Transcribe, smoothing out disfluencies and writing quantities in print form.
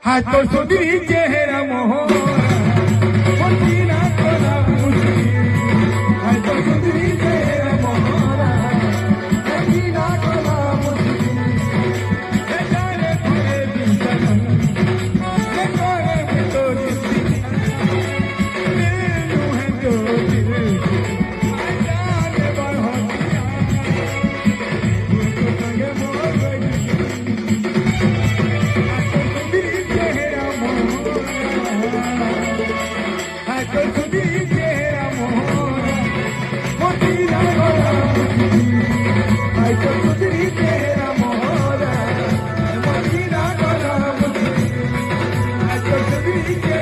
आज तो सुधरी चेहरा मोहरा मदीना तोला मुझे आज तो सुधरी चेहरा मोहरा मदीना तोला मुझे ये जाने तेरे दिल सनम ये कोने में तो दिल यूं है तो दिल जाने बहुत तू संगे मोर गई I